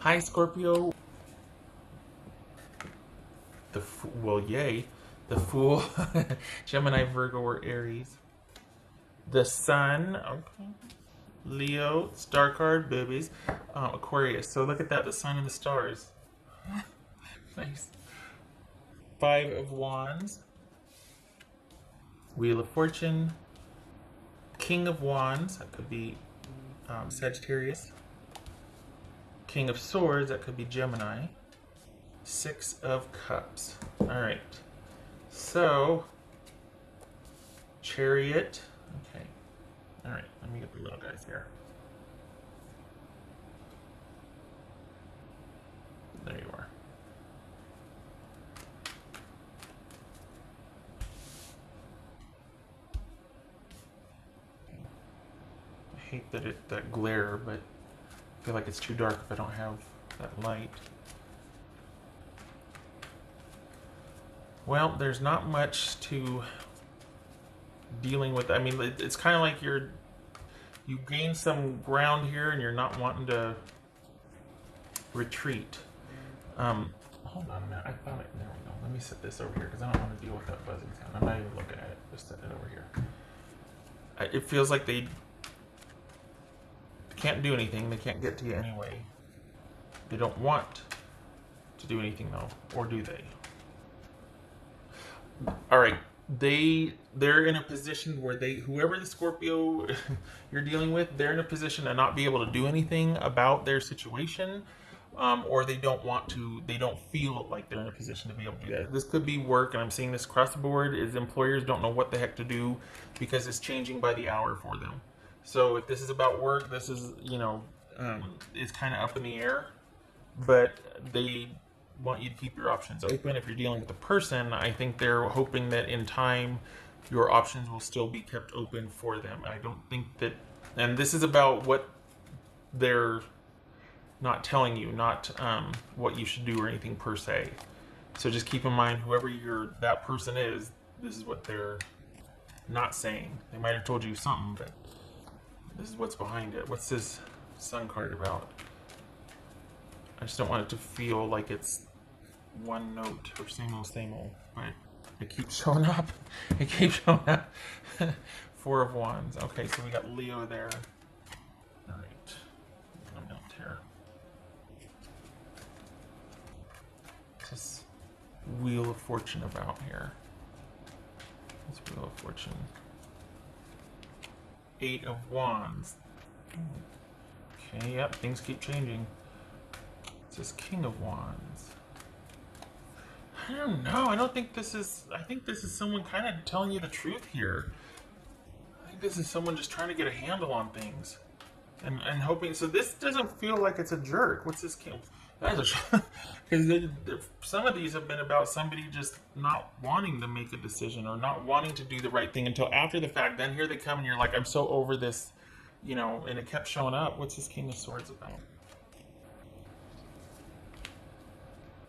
Hi, Scorpio. Well, yay. The Fool, Gemini, Virgo, or Aries. The Sun, okay. Leo, star card, boobies. Aquarius. So look at that, the Sun and the stars. Nice. Five of Wands. Wheel of Fortune. King of Wands. That could be Sagittarius. King of Swords. That could be Gemini. Six of Cups. All right. So, Chariot. Okay. All right. Let me get the little guys here. There you are. I hate that glare, but I feel like it's too dark if I don't have that light. Well, there's not much to dealing with. I mean, it's kind of like you gain some ground here and you're not wanting to retreat. Hold on a minute. I found it. There we go. Let me set this over here because I don't want to deal with that buzzing sound. I'm not even looking at it. Just set it over here. It feels like they can't do anything. They can't get to you anyway. They don't want to do anything though, or do they? All right, they're in a position where whoever the Scorpio you're dealing with, they're in a position to not be able to do anything about their situation, or they don't want to. They don't feel like they're in a position to be able to do that. This could be work, and I'm seeing this across the board. Is employers don't know what the heck to do because it's changing by the hour for them. So if this is about work, this is it's kind of up in the air, but they want you to keep your options open. If you're dealing with a person, I think they're hoping that in time your options will still be kept open for them. I don't think that, and this is about what they're not telling you, not what you should do or anything per se. So just keep in mind, whoever that person is, this is what they're not saying. They might have told you something, but this is what's behind it. What's this Sun card about? I just don't want it to feel like it's one note or same old, but it keeps showing up. It keeps showing up. Four of Wands. Okay, so we got Leo there. All right. I'm not here. This Wheel of Fortune about here. This Wheel of Fortune. Eight of Wands. Okay, yep, things keep changing. This King of Wands. I don't know. I don't think this is. I think this is someone kind of telling you the truth here. I think this is someone just trying to get a handle on things, and hoping. So this doesn't feel like it's a jerk. What's this King? Because some of these have been about somebody just not wanting to make a decision or not wanting to do the right thing until after the fact. Then here they come, and you're like, I'm so over this, and it kept showing up. What's this King of Swords about?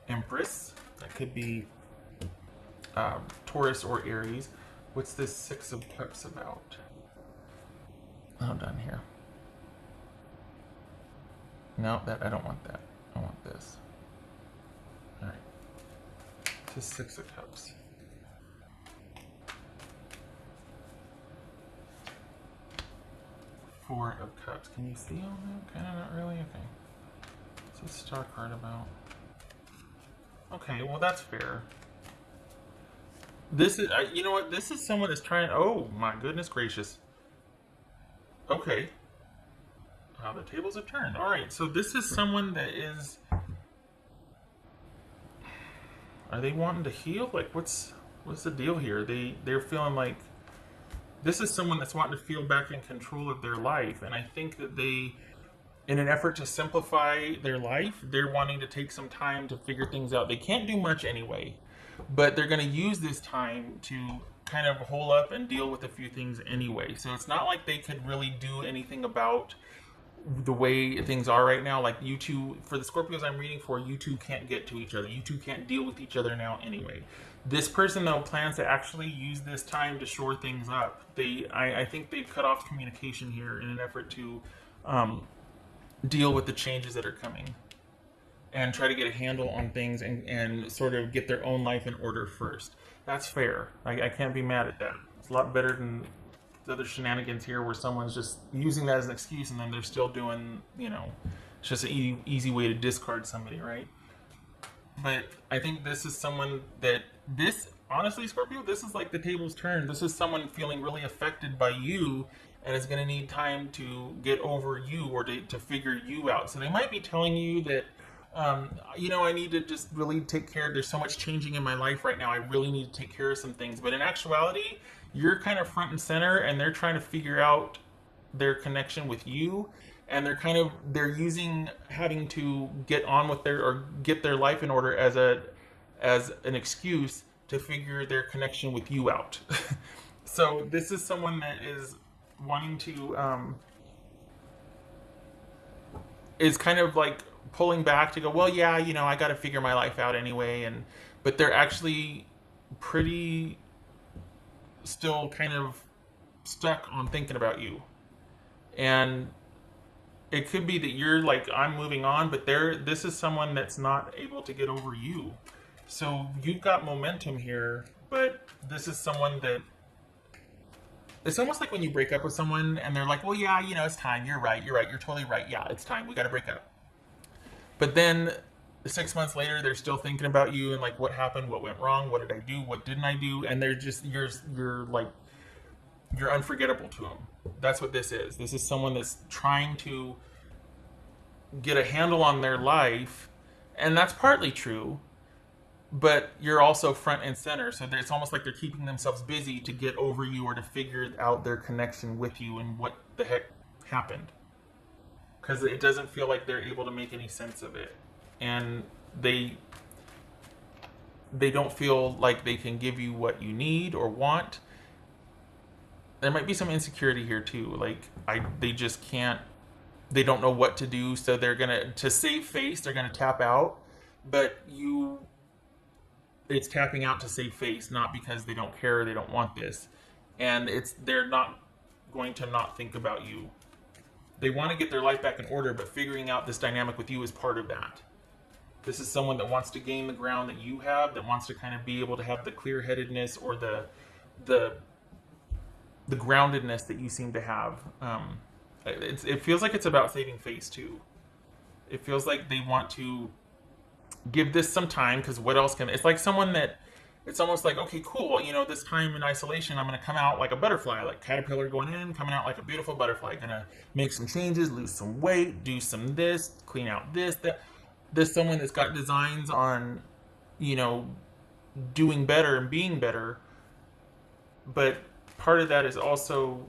Empress. That could be Taurus or Aries. What's this Six of Cups about? Oh, down here. No, I don't want that. I want this. All right. This is Six of Cups. Four of Cups. Can you see all that? Kind of not really. Okay. What's this Star card about? Okay, well that's fair. This is, you know what? This is someone that's trying. Oh my goodness gracious. Okay. The tables have turned. All right, so this is someone that is. Are they wanting to heal? Like, what's the deal here? They're feeling like this is someone that's wanting to feel back in control of their life, and I think that they, in an effort to simplify their life, they're wanting to take some time to figure things out. They can't do much anyway, but they're going to use this time to kind of hole up and deal with a few things anyway. So it's not like they could really do anything about the way things are right now. Like you two, for the Scorpios I'm reading for, you two can't get to each other. You two can't deal with each other now anyway. This person, though, plans to actually use this time to shore things up. I think they've cut off communication here in an effort to deal with the changes that are coming. and try to get a handle on things and sort of get their own life in order first. That's fair. I can't be mad at that. It's a lot better than the other shenanigans here where someone's just using that as an excuse and then they're still doing, it's just an easy way to discard somebody, right? But I think this is someone that honestly, Scorpio, this is like the table's turn. This is someone feeling really affected by you and is going to need time to get over you or to figure you out. So they might be telling you that, I need to just really take care. There's so much changing in my life right now. I really need to take care of some things. But in actuality, you're kind of front and center and they're trying to figure out their connection with you. And they're using having to get on with get their life in order as an excuse to figure their connection with you out. So this is someone that is wanting to is kind of like pulling back to go, well, yeah, I got to figure my life out anyway, but they're actually pretty still kind of stuck on thinking about you. And it could be that you're like, I'm moving on, but this is someone that's not able to get over you. So you've got momentum here, but this is someone that it's almost like when you break up with someone and they're like, well, yeah, it's time. You're right. You're totally right. Yeah, it's time. We got to break up. But then 6 months later, they're still thinking about you and like, what happened? What went wrong? What did I do? What didn't I do? And they're just, you're unforgettable to them. That's what this is. This is someone that's trying to get a handle on their life, and that's partly true, but you're also front and center, so it's almost like they're keeping themselves busy to get over you or to figure out their connection with you and what the heck happened, because it doesn't feel like they're able to make any sense of it, and they don't feel like they can give you what you need or want. There might be some insecurity here too, like they just can't, they don't know what to do, so they're gonna, to save face, they're gonna tap out, but it's tapping out to save face, not because they don't care or they don't want this. And they're not going to not think about you. They want to get their life back in order, but figuring out this dynamic with you is part of that. This is someone that wants to gain the ground that you have, that wants to kind of be able to have the clear-headedness or the groundedness that you seem to have. It feels like it's about saving face too. It feels like they want to give this some time, because what else it's like someone that, it's almost like, okay, cool, this time in isolation, I'm going to come out like a butterfly, like caterpillar going in, coming out like a beautiful butterfly, going to make some changes, lose some weight, do some this, clean out this, that. There's someone that's got designs on, doing better and being better, but part of that is also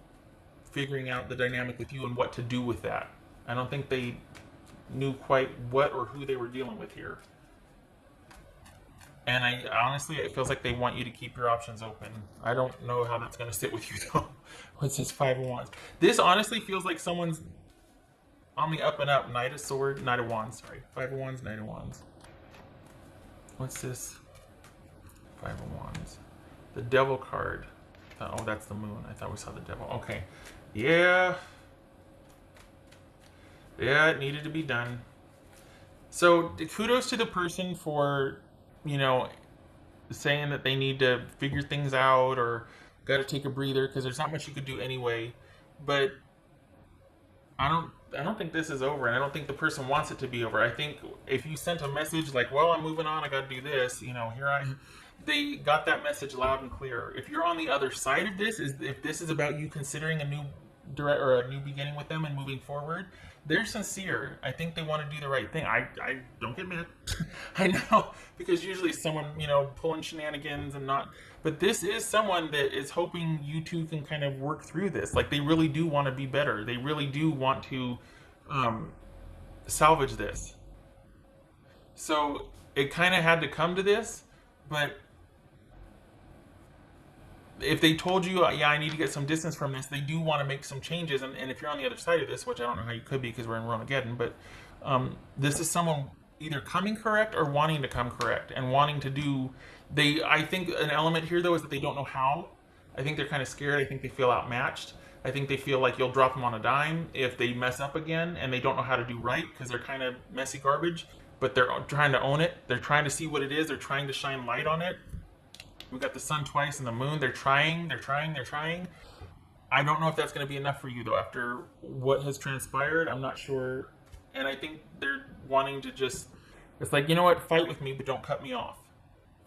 figuring out the dynamic with you and what to do with that. I don't think they knew quite what or who they were dealing with here. And honestly, it feels like they want you to keep your options open. I don't know how that's going to sit with you, though. What's this 5 of Wands? This honestly feels like someone's on the up and up. Knight of Wands, sorry. 5 of Wands, Knight of Wands. What's this? 5 of Wands. The Devil card. Oh, that's the moon. I thought we saw the Devil. Okay. Yeah. Yeah, it needed to be done. So, kudos to the person for, saying that they need to figure things out or got to take a breather, because there's not much you could do anyway. But I don't think this is over, and I don't think the person wants it to be over. I think if you sent a message like, well, I'm moving on, I got to do this, they got that message loud and clear. If you're on the other side of this, if this is about you considering a new beginning with them and moving forward, they're sincere. I think they want to do the right thing. I don't get mad. I know, because usually someone, pulling shenanigans and not, but this is someone that is hoping you two can kind of work through this. Like, they really do want to be better. They really do want to salvage this. So it kind of had to come to this, but if they told you, yeah, I need to get some distance from this, they do want to make some changes. And if you're on the other side of this, which I don't know how you could be because we're in Ronageddon, but this is someone either coming correct or wanting to come correct and wanting to do. I think an element here, though, is that they don't know how. I think they're kind of scared. I think they feel outmatched. I think they feel like you'll drop them on a dime if they mess up again and they don't know how to do right because they're kind of messy garbage. but they're trying to own it. They're trying to see what it is. They're trying to shine light on it. We got the sun twice and the moon. They're trying. I don't know if that's going to be enough for you, though. After what has transpired, I'm not sure. And I think they're wanting to just, it's like, you know what? Fight with me, but don't cut me off.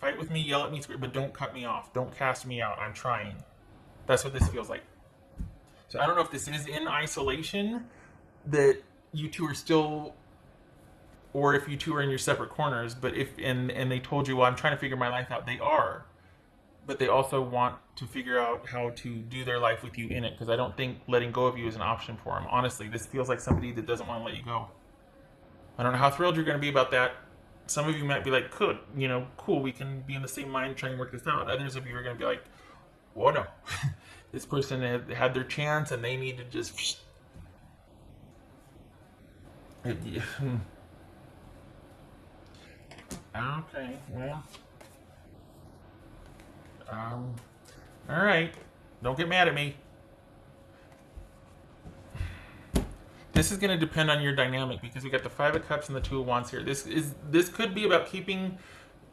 Fight with me, yell at me, but don't cut me off. Don't cast me out. I'm trying. That's what this feels like. So I don't know if this is in isolation, that you two are still, or if you two are in your separate corners, but if, and they told you, well, I'm trying to figure my life out. They are. But they also want to figure out how to do their life with you in it, because I don't think letting go of you is an option for them. Honestly, this feels like somebody that doesn't want to let you go. I don't know how thrilled you're going to be about that. Some of you might be like, cool, we can be in the same mind trying to work this out. Others of you are going to be like, whoa, no. This person had their chance and they need to just... Okay, well... all right. Don't get mad at me. This is going to depend on your dynamic, because we got the Five of Cups and the Two of Wands here. This could be about keeping.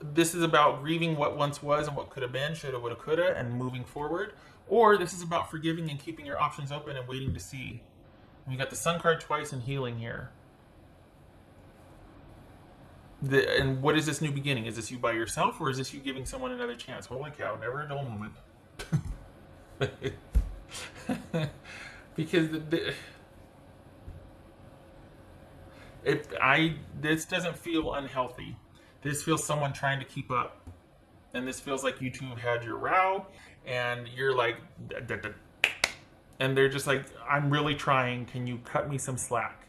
This is about grieving what once was and what could have been, shoulda, woulda, coulda, and moving forward. Or this is about forgiving and keeping your options open and waiting to see. And we got the Sun card twice and healing here. And what is this new beginning? Is this you by yourself, or is this you giving someone another chance? Holy cow, never a dull moment. Because this doesn't feel unhealthy. This feels someone trying to keep up. And this feels like you two have had your row, and you're like, and they're just like, I'm really trying. Can you cut me some slack?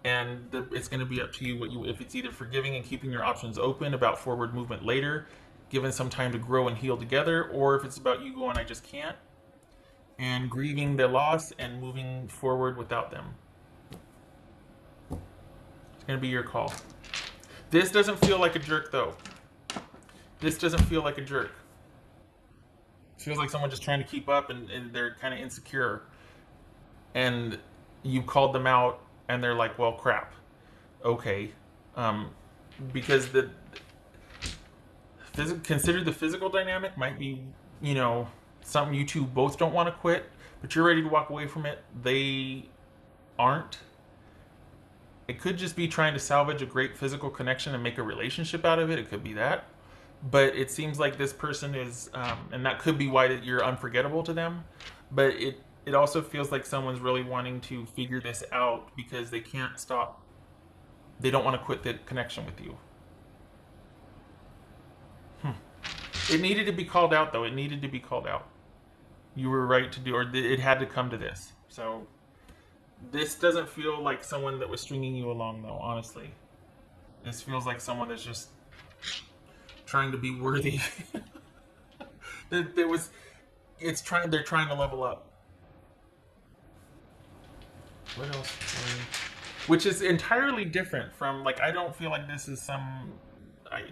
And it's going to be up to you if it's either forgiving and keeping your options open about forward movement later, given some time to grow and heal together, or if it's about you going, I just can't, and grieving their loss and moving forward without them. It's going to be your call. This doesn't feel like a jerk, though. This doesn't feel like a jerk. It feels like someone just trying to keep up, and they're kind of insecure. And you called them out, and they're like, well, crap. Okay. Because consider the physical dynamic might be, something you two both don't want to quit, but you're ready to walk away from it. They aren't. It could just be trying to salvage a great physical connection and make a relationship out of it. It could be that. But it seems like this person is, and that could be why you're unforgettable to them. But it also feels like someone's really wanting to figure this out because they can't stop. They don't want to quit the connection with you. It needed to be called out, though. It needed to be called out. You were right to do, or it had to come to this. So this doesn't feel like someone that was stringing you along, though, honestly. This feels like someone that's just trying to be worthy. They're trying to level up. What else? Which is entirely different from, I don't feel like this is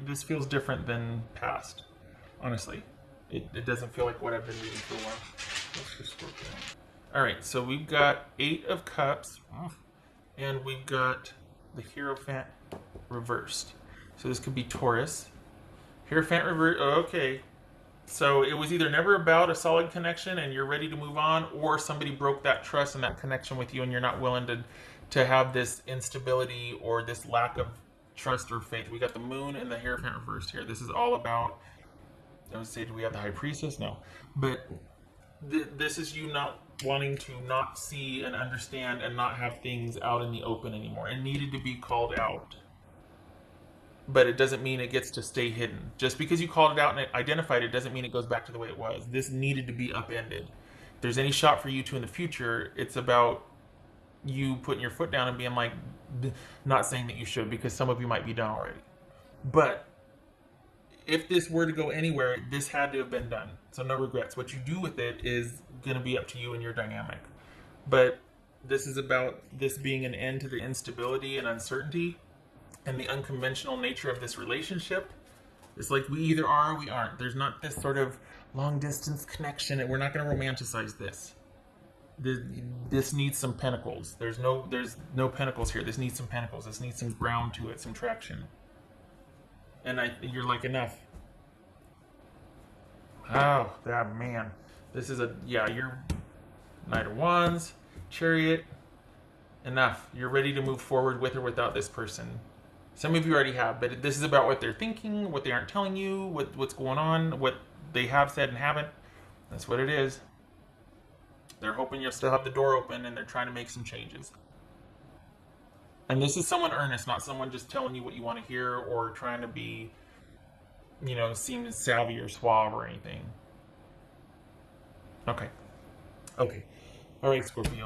this feels different than past. Honestly. It doesn't feel like what I've been reading for a while. What's for Scorpio? Alright, so we've got 8 of Cups. And we've got the Hierophant reversed. So this could be Taurus. Hierophant reversed. Oh, okay. So it was either never about a solid connection and you're ready to move on, or somebody broke that trust and that connection with you and you're not willing to have this instability or this lack of trust or faith. We got the Moon and the Hierophant reversed here. This is all about, I would say, do we have the High Priestess? No. But this is you not wanting to not see and understand and not have things out in the open anymore. It needed to be called out. But it doesn't mean it gets to stay hidden. Just because you called it out and it identified it doesn't mean it goes back to the way it was. This needed to be upended. If there's any shot for you two in the future, it's about you putting your foot down and being like, not saying that you should, because some of you might be done already. But if this were to go anywhere, this had to have been done. So no regrets. What you do with it is going to be up to you and your dynamic. But this is about this being an end to the instability and uncertainty and the unconventional nature of this relationship. It's like we either are or we aren't. There's not this sort of long distance connection, and we're not going to romanticize this. This needs some pentacles. There's no pentacles here. This needs some pentacles. This needs some ground to it, some traction. And you're like, enough. Oh, that man. This is you're Knight of Wands, Chariot. Enough. You're ready to move forward with or without this person. Some of you already have, but this is about what they're thinking, what they aren't telling you, what's going on, what they have said and haven't. That's what it is. They're hoping you'll still have the door open, and they're trying to make some changes. And this is someone earnest, not someone just telling you what you want to hear or trying to be, seem savvy or suave or anything. Okay. Okay. All right, Scorpio.